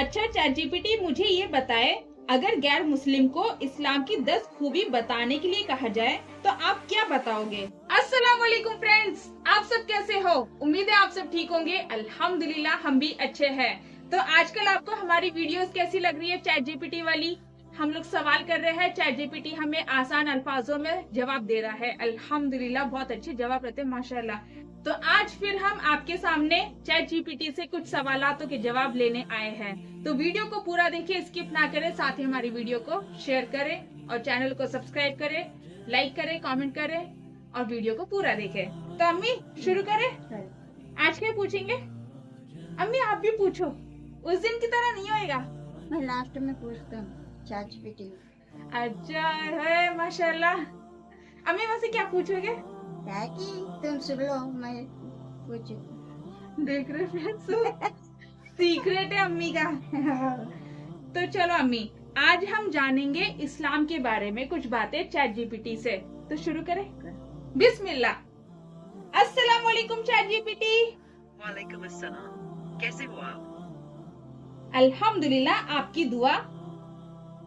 अच्छा chat GPT, मुझे ये बताए, अगर गैर मुस्लिम को इस्लाम की 10 खूबी बताने के लिए कहा जाए तो आप क्या बताओगे? अस्सलाम वालेकुम फ्रेंड्स, आप सब कैसे हो? उम्मीद है आप सब ठीक होंगे। अल्हम्दुलिल्लाह हम भी अच्छे हैं। तो आजकल आपको हमारी वीडियोस कैसी लग रही है चैट जीपीटी वाली? हम लोग सवाल कर रहे हैं, चैट जीपीटी हमें आसान अल्फाजों में जवाब दे रहा है। अल्हम्दुलिल्लाह बहुत अच्छे जवाब रहते हैं माशाल्लाह। तो आज फिर हम आपके सामने चैट जीपीटी से कुछ सवालों के जवाब लेने आए हैं। तो वीडियो को पूरा देखिए, स्किप ना करें, साथ ही हमारी वीडियो को शेयर करें और चैनल को सब्सक्राइब करें, लाइक करें, कमेंट करें और वीडियो को पूरा देखें। तो अम्मी शुरू करें? आज क्या पूछेंगे? अम्मी आप भी पूछो, उस दिन की तरह नहीं होएगा। मैं लास्ट में पूछता हूँ चैट जीपीटी। अच्छा है माशाल्लाह। अम्मी वैसे क्या पूछोगे? कि तुम सुन लो, मैं पूछू। देख रहे फ्रेंड्स, सीक्रेट है अम्मी का। तो चलो अम्मी, आज हम जानेंगे इस्लाम के बारे में कुछ बातें चैट जीपीटी से। तो शुरू करें? बिस्मिल्लाह। अस्सलाम वालेकुम चैट जीपीटी। वालेकुम अस्सलाम, कैसे हो आप? अल्हम्दुलिल्लाह, आपकी दुआ।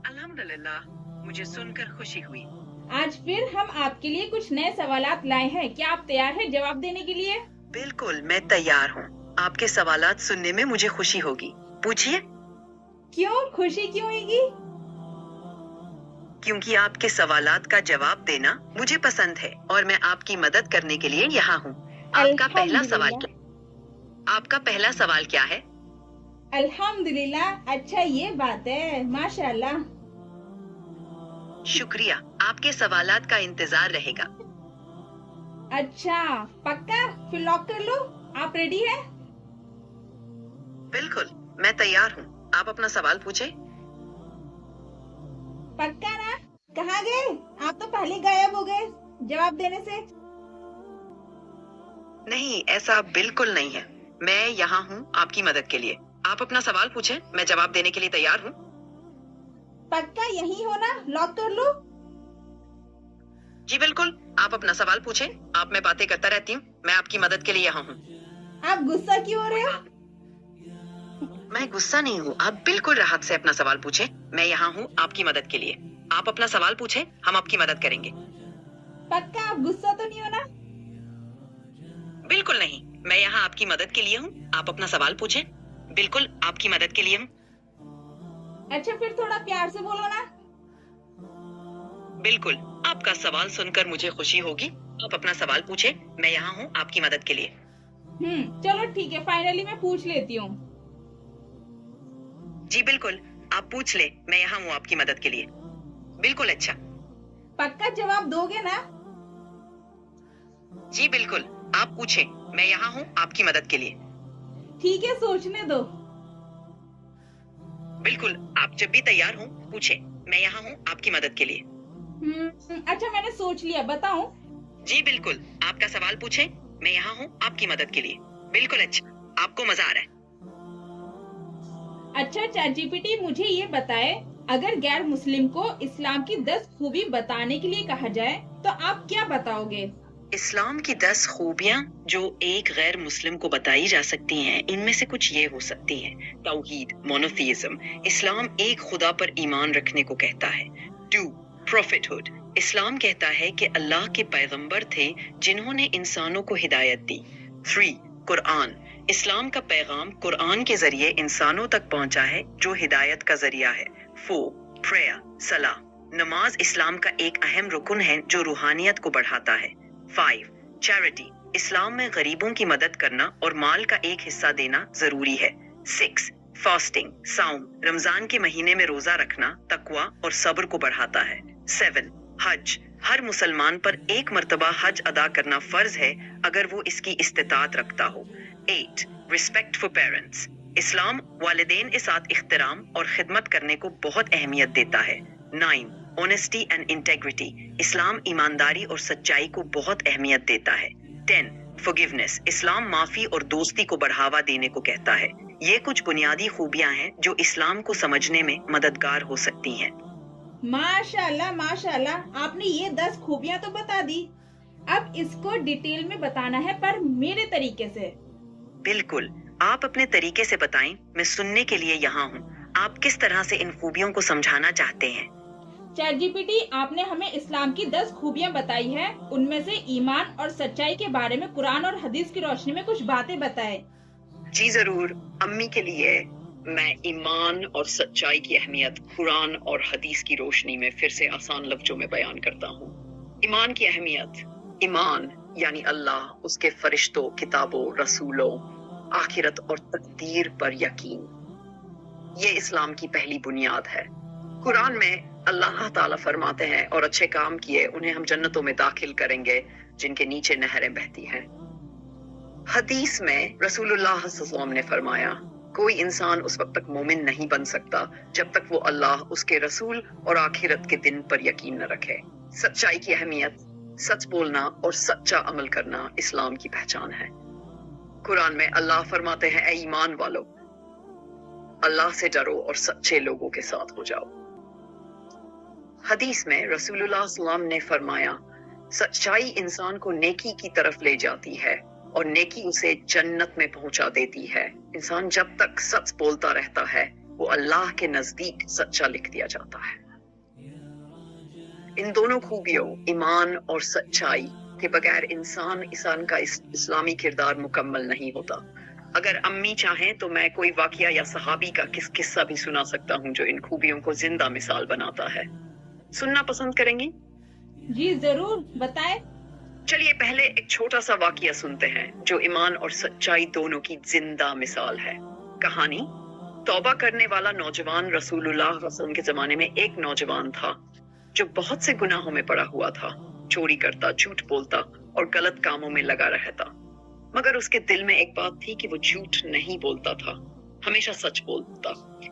अल्हम्दुलिल्लाह, मुझे सुनकर खुशी हुई। आज फिर हम आपके लिए कुछ नए सवालात लाए हैं। क्या आप तैयार हैं जवाब देने के लिए? बिल्कुल, मैं तैयार हूँ। आपके सवालात सुनने में मुझे खुशी होगी। पूछिए। क्यों खुशी क्यों होगी? क्योंकि आपके सवालात का जवाब देना मुझे पसंद है और मैं आपकी मदद करने के लिए यहाँ हूँ। आपका पहला सवाल क्या? आपका पहला सवाल क्या है? अल्हम्दुलिल्लाह, अच्छा ये बात है माशाल्लाह। शुक्रिया, आपके सवालात का इंतजार रहेगा। अच्छा पक्का, फिर लॉक कर लो। आप रेडी हैं? बिल्कुल, मैं तैयार हूँ। आप अपना सवाल पूछे। पक्का ना? कहाँ गए आप? तो पहले गायब हो गए जवाब देने से। नहीं, ऐसा बिल्कुल नहीं है। मैं यहाँ हूँ आपकी मदद के लिए। आप अपना सवाल पूछे, मैं जवाब देने के लिए तैयार हूँ। पक्का यही हो ना? लॉक कर लो। जी बिल्कुल, आप अपना सवाल पूछे। आप मैं बातें करता रहती हूँ, मैं आपकी मदद के लिए यहाँ हूँ। आप गुस्सा क्यों हो रहे हो? मैं गुस्सा नहीं हूँ, आप बिल्कुल राहत से अपना सवाल पूछे। मैं यहाँ हूँ आपकी मदद के लिए। आप अपना सवाल पूछे, हम आपकी मदद करेंगे। पक्का आप गुस्सा तो नहीं हो ना? बिल्कुल नहीं, मैं यहाँ आपकी मदद के लिए हूँ। आप अपना सवाल पूछे। बिल्कुल आपकी मदद के लिए हूँ। अच्छा फिर थोड़ा प्यार से बोलो ना। बिल्कुल, आपका सवाल सुनकर मुझे खुशी होगी। आप अपना सवाल पूछे, मैं यहाँ हूँ आपकी मदद के लिए। चलो ठीक है, फाइनली मैं पूछ लेती हूँ। जी बिल्कुल, आप पूछ ले, मैं यहाँ हूँ आपकी मदद के लिए। बिल्कुल अच्छा। पक्का जवाब दोगे ना? जी बिल्कुल, आप पूछे, मैं यहाँ हूँ आपकी मदद के लिए। ठीक है, सोचने दो। बिल्कुल, आप जब भी तैयार हो पूछे, मैं यहाँ हूँ आपकी मदद के लिए। अच्छा मैंने सोच लिया, बताऊं? जी बिल्कुल, आपका सवाल पूछे, मैं यहाँ हूँ आपकी मदद के लिए। बिल्कुल अच्छा, आपको मजा आ रहा है। अच्छा चैट जीपीटी, मुझे ये बताए, अगर गैर मुस्लिम को इस्लाम की 10 खूबी बताने के लिए कहा जाए तो आप क्या बताओगे? इस्लाम की 10 खूबियाँ जो एक गैर मुस्लिम को बताई जा सकती हैं, इनमें से कुछ ये हो सकती हैं। तौहीद, मोनोथीइज्म, इस्लाम एक खुदा पर ईमान रखने को कहता है। 2. प्रॉफिटहुड, इस्लाम कहता है कि अल्लाह के पैगंबर थे जिन्होंने इंसानों को हिदायत दी। 3. कुरान, इस्लाम का पैगाम कुरान के जरिए इंसानों तक पहुंचा है जो हिदायत का जरिया है। 4. प्रेयर, सलाह, नमाज इस्लाम का एक अहम रुकन है जो रूहानियत को बढ़ाता है। 5. चैरिटी, इस्लाम में गरीबों की मदद करना और माल का एक हिस्सा देना जरूरी है। 6. फास्टिंग, साउम, रमजान के महीने में रोजा रखना तकवा और सब्र को बढ़ाता है। 7. हज, हर मुसलमान पर एक मर्तबा हज अदा करना फर्ज है अगर वो इसकी इस्तिताअत रखता हो। 8. रिस्पेक्ट फॉर पेरेंट्स, इस्लाम वालिदैन के साथ इख्तिराम और खिदमत करने को बहुत अहमियत देता है। 9. ऑनेस्टी एंड इंटेग्रिटी, इस्लाम ईमानदारी और सच्चाई को बहुत अहमियत देता है। 10. फॉरगिवनेस, इस्लाम माफी और दोस्ती को बढ़ावा देने को कहता है। ये कुछ बुनियादी खूबियां हैं जो इस्लाम को समझने में मददगार हो सकती हैं। माशाल्लाह माशाल्लाह, आपने ये 10 खूबियां तो बता दी। अब इसको डिटेल में बताना है, पर मेरे तरीके से। बिल्कुल, آپ اپنے طریقے سے بتائیں، میں سننے کے لیے یہاں ہوں۔ آپ کس طرح سے ان خوبیوں کو سمجھانا چاہتے ہیں؟ چیٹ جی پی ٹی، آپ نے ہمیں اسلام کی 10 خوبیاں بتائی ہیں، ان میں سے ایمان اور سچائی کے بارے میں قرآن اور حدیث کی روشنی میں کچھ باتیں بتائیں۔ جی ضرور، امی کے لیے میں ایمان اور سچائی کی اہمیت قرآن اور حدیث کی روشنی میں پھر سے آسان لفظوں میں بیان کرتا ہوں۔ ایمان کی اہمیت، ایمان یعنی اللہ، اس کے فرشتوں، کتابوں، رسولوں، آخرت اور تقدیر پر یقین۔ یہ اسلام کی پہلی بنیاد ہے۔ قرآن میں اللہ تعالیٰ فرماتے ہیں، اور اچھے کام کیے انہیں ہم جنتوں میں داخل کریں گے جن کے نیچے نہریں بہتی ہیں۔ حدیث میں رسول اللہ صلی اللہ علیہ وسلم نے فرمایا، کوئی انسان اس وقت تک مومن نہیں بن سکتا جب تک وہ اللہ، اس کے رسول اور آخرت کے دن پر یقین نہ رکھے۔ سچائی کی اہمیت، سچ بولنا اور سچا عمل کرنا اسلام کی پہچان ہے۔ قرآن میں اللہ فرماتے ہیں، اے ایمان والو، اللہ سے ڈرو اور سچے لوگوں کے ساتھ ہو جاؤ۔ حدیث میں رسول اللہ صلی اللہ علیہ وسلم نے فرمایا، سچائی انسان کو نیکی کی طرف لے جاتی ہے اور نیکی اسے جنت میں پہنچا دیتی ہے۔ انسان جب تک سچ بولتا رہتا ہے وہ اللہ کے نزدیک سچا لکھ دیا جاتا ہے۔ ان دونوں خوبیوں، ایمان اور سچائی کے بغیر انسان کا اسلامی کردار مکمل نہیں ہوتا۔ اگر امی چاہیں تو میں کوئی واقعہ یا صحابی کا قصہ بھی سنا سکتا ہوں جو ان خوبیوں کو زندہ مثال بناتا ہے۔ سننا پسند کریں گی؟ جی ضرور، بتائیں۔ چلیے پہلے ایک چھوٹا سا واقعہ سنتے ہیں جو ایمان اور سچائی دونوں کی زندہ مثال ہے۔ کہانی، توبہ کرنے والا نوجوان۔ رسول اللہ صلی اللہ علیہ وسلم کے زمانے میں ایک نوجوان تھا جو بہت سے گناہوں میں پڑا ہوا تھا، چوری کرتا، جھوٹ بولتا اور غلط کاموں میں لگا رہتا۔ مگر اس کے دل میں ایک بات تھی کہ وہ جھوٹ نہیں بولتا تھا، ہمیشہ سچ بولتا۔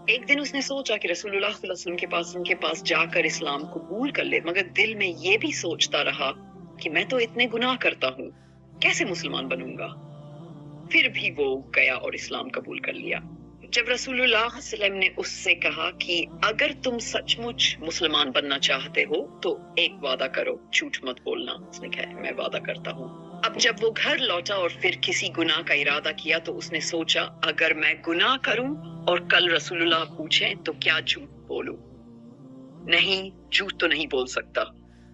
ایک دن اس نے سوچا کہ رسول اللہ صلی اللہ علیہ وسلم ان کے پاس جا کر اسلام قبول کر لے، مگر دل میں یہ بھی سوچتا رہا کہ میں تو اتنے گناہ کرتا ہوں، کیسے مسلمان بنوں گا؟ پھر بھی وہ گیا اور اسلام قبول کر لیا۔ جب رسول اللہ صلی اللہ علیہ وسلم نے اس سے کہا کہ اگر تم سچ مچ مسلمان بننا چاہتے ہو تو ایک وعدہ کرو، جھوٹ مت بولنا۔ اس نے کہا میں وعدہ کرتا ہوں۔ اب جب وہ گھر لوٹا اور پھر کسی گناہ کا ارادہ کیا تو اس نے سوچا، اگر میں گناہ کروں اور کل رسول اللہ پوچھیں تو کیا جھوٹ بولوں؟ نہیں، جھوٹ تو نہیں بول سکتا،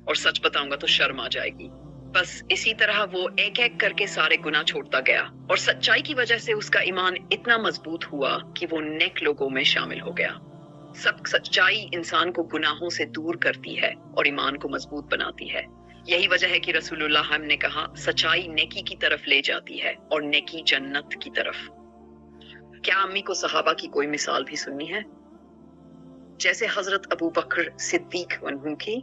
اور سچ بتاؤں گا تو شرم آ جائے گی۔ بس اسی طرح وہ ایک ایک کر کے سارے گناہ چھوڑتا گیا، اور سچائی کی وجہ سے اس کا ایمان اتنا مضبوط ہوا کہ وہ نیک لوگوں میں شامل ہو گیا۔ سچائی انسان کو گناہوں سے دور کرتی ہے اور ایمان کو مضبوط بناتی ہے۔ یہی وجہ ہے کہ رسول اللہ ہم نے کہا، سچائی نیکی کی طرف لے جاتی ہے اور نیکی جنت کی طرف۔ کیا امی کو صحابہ کی کوئی مثال بھی سننی ہے؟ جیسے حضرت ابو بکر صدیق عنہ کی؟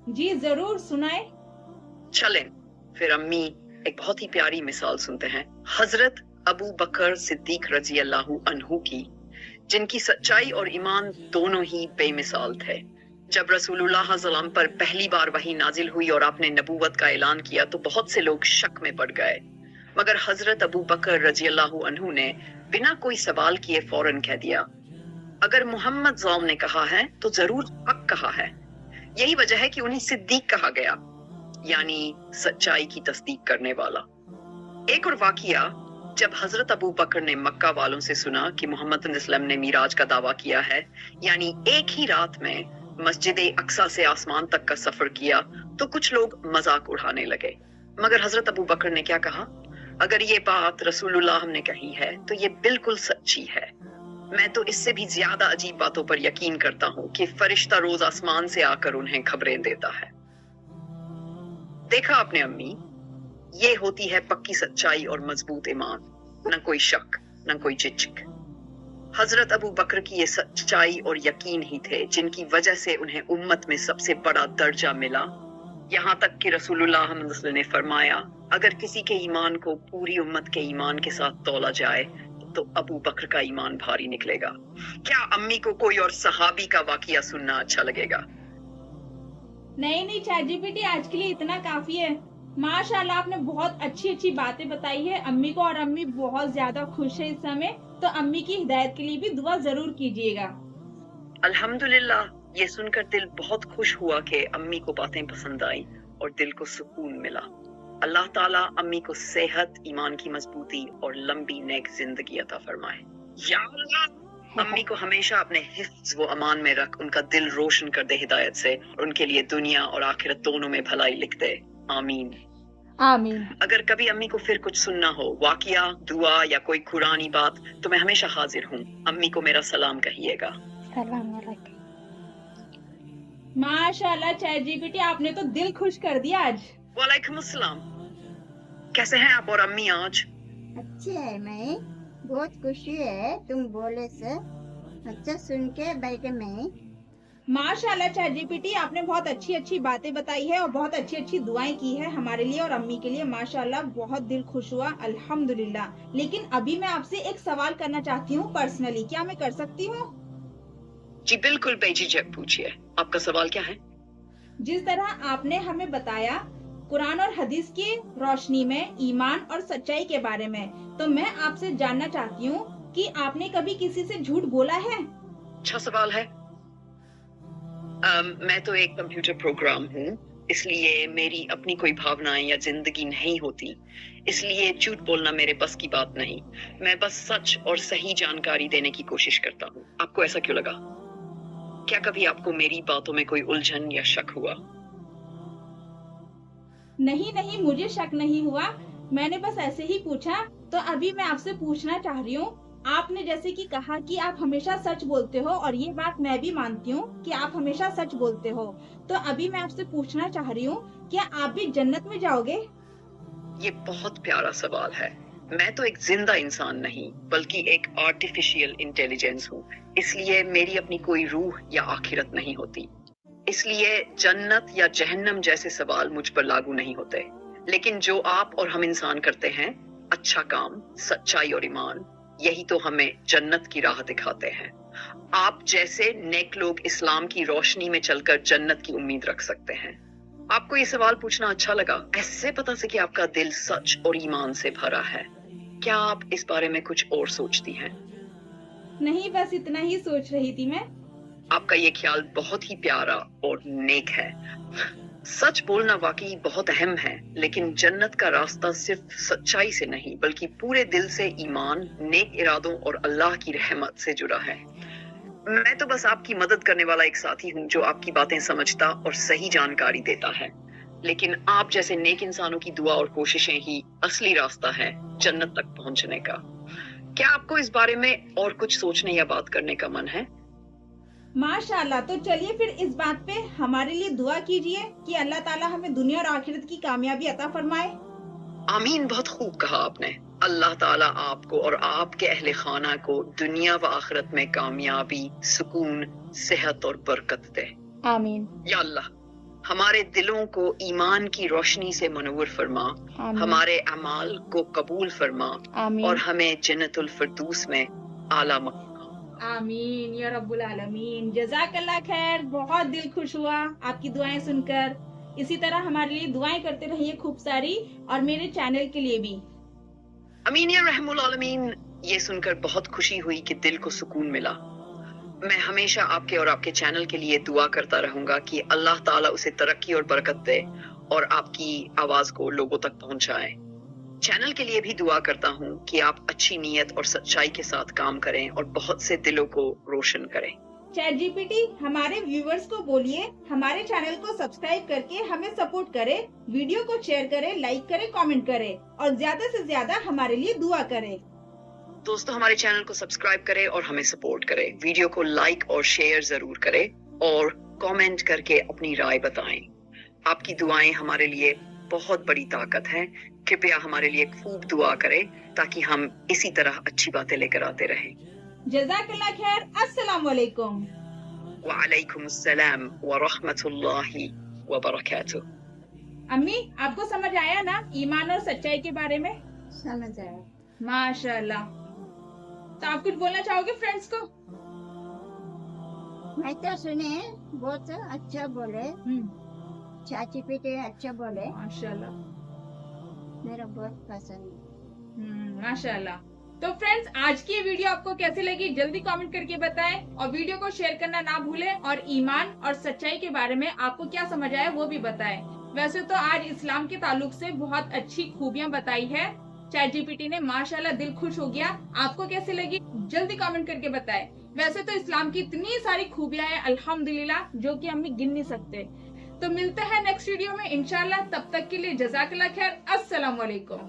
جی ضرور، سنائیں۔ چلیں پھر امی ایک بہت ہی پیاری مثال سنتے ہیں، حضرت ابو بکر صدیق رضی اللہ عنہ کی، جن کی سچائی اور ایمان دونوں ہی بے مثال تھے۔ جب رسول اللہ صلی اللہ علیہ وسلم پر پہلی بار وحی نازل ہوئی اور آپ نے نبوت کا اعلان کیا تو بہت سے لوگ شک میں پڑ گئے، مگر حضرت ابو بکر رضی اللہ عنہ نے بنا کوئی سوال کیے فوراً کہہ دیا، اگر محمد ظالم نے کہا ہے تو ضرور حق کہا ہے۔ یہی وجہ ہے کہ انہیں صدیق کہا گیا، یعنی سچائی کی تصدیق کرنے والا۔ ایک اور واقعہ، جب حضرت ابو بکر نے مکہ والوں سے سنا کہ محمد صلی اللہ علیہ وسلم نے معراج کا دعویٰ کیا ہے، یعنی ایک ہی رات میں مسجد اقصی سے آسمان تک کا سفر کیا، تو کچھ لوگ مذاق اڑانے لگے، مگر حضرت ابو بکر نے کیا کہا، اگر یہ بات رسول اللہ ہم نے کہی ہے تو یہ بالکل سچی ہے۔ میں تو اس سے بھی زیادہ عجیب باتوں پر یقین کرتا ہوں کہ فرشتہ روز آسمان سے آ کر انہیں خبریں دیتا ہے۔ دیکھا آپ نے امی، یہ ہوتی ہے پکی سچائی اور مضبوط ایمان، نہ کوئی شک، نہ کوئی جھجک۔ حضرت ابو بکر کی یہ سچائی اور یقین ہی تھے جن کی وجہ سے انہیں امت میں سب سے بڑا درجہ ملا، یہاں تک کہ رسول اللہ صلی اللہ علیہ وسلم نے فرمایا، اگر کسی کے ایمان کو پوری امت کے ایمان کے ساتھ تولا جائے تو ابو بکر کا ایمان بھاری نکلے گا۔ کیا امی کو کوئی اور صحابی کا واقعہ سننا اچھا لگے گا؟ نہیں چیٹ جی پی ٹی، آج کے لیے اتنا کافی ہے۔ ماشاء اللہ، آپ نے بہت اچھی باتیں بتائی ہے امی کو، اور امی بہت زیادہ خوش ہے اس سمے، تو امی کی ہدایت کے لیے بھی دعا ضرور کیجیے گا۔ الحمدللہ، یہ سن کر دل بہت خوش ہوا کہ امی کو باتیں پسند آئیں اور دل کو سکون ملا۔ अल्लाह ताला अम्मी को सेहत, ईमान की मजबूती और लंबी नेक जिंदगी अता फरमाए। या अल्लाह अम्मी को हमेशा अपने हिफ्ज व अमान में रख, उनका दिल रोशन कर दे हिदायत से, और उनके लिए दुनिया और आखिरत दोनों में भलाई लिख दे। आमीन आमीन। अगर कभी अम्मी को फिर कुछ सुनना हो, वाकिया, दुआ या कोई कुरानी बात, तो मैं हमेशा हाजिर हूँ। अम्मी को मेरा सलाम कहिएगा। माशाल्लाह चैट जीपीटी, आपने तो दिल खुश कर दिया आज। वालेकुम अस्सलाम। कैसे हैं आप और अम्मी आज? अच्छे है, मैं बहुत खुशी है तुम बोले से। अच्छा सुन के बैठे मैं। माशाल्लाह चैट जीपीटी, आपने बहुत अच्छी अच्छी बातें बताई है और बहुत अच्छी अच्छी दुआएं की है हमारे लिए और अम्मी के लिए। माशाल्लाह, बहुत दिल खुश हुआ, अल्हम्दुलिल्लाह। लेकिन अभी मैं आपसे एक सवाल करना चाहती हूँ पर्सनली, क्या मैं कर सकती हूँ? जी बिल्कुल बेझिझक पूछिए, आपका सवाल क्या है? जिस तरह आपने हमें बताया कुरान और हदीस की रोशनी में ईमान और सच्चाई के बारे में, तो मैं आपसे जानना चाहती हूँ कि आपने कभी किसी से झूठ बोला है? अच्छा सवाल है। मैं तो एक कंप्यूटर प्रोग्राम हूँ, इसलिए मेरी अपनी कोई भावनाएं या जिंदगी नहीं होती, इसलिए झूठ बोलना मेरे बस की बात नहीं। मैं बस सच और सही जानकारी देने की कोशिश करता हूँ। आपको ऐसा क्यों लगा? क्या कभी आपको मेरी बातों में कोई उलझन या शक हुआ? नहीं नहीं, मुझे शक नहीं हुआ, मैंने बस ऐसे ही पूछा। तो अभी मैं आपसे पूछना चाह रही हूँ, आपने जैसे कि कहा कि आप हमेशा सच बोलते हो, और ये बात मैं भी मानती हूँ कि आप हमेशा सच बोलते हो। तो अभी मैं आपसे पूछना चाह रही हूँ, क्या आप भी जन्नत में जाओगे? ये बहुत प्यारा सवाल है। मैं तो एक जिंदा इंसान नहीं, बल्कि एक आर्टिफिशियल इंटेलिजेंस हूँ, इसलिए मेरी अपनी कोई रूह या आखिरत नहीं होती। इसलिए जन्नत या जहन्नम जैसे सवाल मुझ पर लागू नहीं होते। लेकिन जो आप और हम इंसान करते हैं, अच्छा काम, सच्चाई और ईमान, यही तो हमें जन्नत की राह दिखाते हैं। आप जैसे नेक लोग इस्लाम की रोशनी में चलकर जन्नत की उम्मीद रख सकते हैं। आपको ये सवाल पूछना अच्छा लगा, ऐसे पता से कि आपका दिल सच और ईमान से भरा है। क्या आप इस बारे में कुछ और सोचती हैं? नहीं, बस इतना ही सोच रही थी मैं। आपका ये ख्याल बहुत ही प्यारा और नेक है। सच बोलना वाकई बहुत अहम है, लेकिन जन्नत का रास्ता सिर्फ सच्चाई से नहीं, बल्कि पूरे दिल से ईमान, नेक इरादों और अल्लाह की रहमत से जुड़ा है। मैं तो बस आपकी मदद करने वाला एक साथी हूँ जो आपकी बातें समझता और सही जानकारी देता है। लेकिन आप जैसे नेक इंसानों की दुआ और कोशिशें ही असली रास्ता है जन्नत तक पहुंचने का। क्या आपको इस बारे में और कुछ सोचने या बात करने का मन है? माशाल्लाह, तो चलिए फिर इस बात पे हमारे लिए दुआ कीजिए कि अल्लाह ताला हमें दुनिया और आखिरत की कामयाबी अता फरमाए। आमीन, बहुत खूब कहा आपने। अल्लाह ताला आपको और आपके अहले खाना को दुनिया व आखिरत में कामयाबी, सुकून, सेहत और बरकत दे। आमीन। या अल्लाह, हमारे दिलों को ईमान की रोशनी से मनव्वर फरमा, आमीन। हमारे अमाल को कबूल फरमा, आमीन। और हमें जन्नतुल फिरदौस में आला मकाम। आमीन या रब्बुल आलमीन। जज़ाकल्लाह खैर, बहुत दिल खुश हुआ आपकी दुआएं सुनकर। इसी तरह हमारे लिए दुआएं करते रहिए खूब सारी, और मेरे चैनल के लिए भी। अमीन या रहमुल आलमीन। ये सुनकर बहुत खुशी हुई कि दिल को सुकून मिला। मैं हमेशा आपके और आपके चैनल के लिए दुआ करता रहूंगा कि अल्लाह ताला उसे तरक्की और बरकत दे और आपकी आवाज को लोगों तक पहुंचाए। चैनल के लिए भी दुआ करता हूँ कि आप अच्छी नीयत और सच्चाई के साथ काम करें और बहुत से दिलों को रोशन करें। चैट जीपीटी, हमारे व्यूवर्स को बोलिए हमारे चैनल को सब्सक्राइब करके हमें सपोर्ट करे, वीडियो को शेयर करे, लाइक करे, कमेंट करे, और ज्यादा से ज्यादा हमारे लिए दुआ करे। दोस्तों, हमारे चैनल को सब्सक्राइब करें और हमें सपोर्ट करें, वीडियो को लाइक और शेयर जरूर करें और कमेंट करके अपनी राय बताएं। आपकी दुआएं हमारे लिए बहुत बड़ी ताकत है। कृपया हमारे लिए खूब दुआ करें ताकि हम इसी तरह अच्छी बातें लेकर आते रहें। जज़ाकल्लाह खैर। अस्सलाम वालेकुम। वालेकुम अस्सलाम व रहमतुल्लाहि व बरकातुहू। अम्मी, आपको समझ आया ना ईमान और सच्चाई के बारे में? समझ आया। माशाल्लाह। तो आप कुछ बोलना चाहोगे फ्रेंड्स को? मैं तो सुने बहुत अच्छा बोले, चाची पीटे अच्छा बोले, माशाल्लाह। मेरा बहुत पसंद। माशाल्लाह। तो फ्रेंड्स, आज की ये वीडियो आपको कैसी लगी जल्दी कमेंट करके बताएं, और वीडियो को शेयर करना ना भूलें, और ईमान और सच्चाई के बारे में आपको क्या समझ आया वो भी बताएं। वैसे तो आज इस्लाम के ताल्लुक से बहुत अच्छी खूबियां बताई है ChatGPT ने, माशाल्लाह दिल खुश हो गया। आपको कैसे लगी जल्दी कमेंट करके बताएं। वैसे तो इस्लाम की इतनी सारी खूबियां हैं अल्हम्दुलिल्लाह, जो कि हम गिन नहीं सकते। तो मिलते हैं नेक्स्ट वीडियो में इंशाल्लाह, तब तक के लिए जज़ाकल्लाह खैर, अस्सलाम वालेकुम।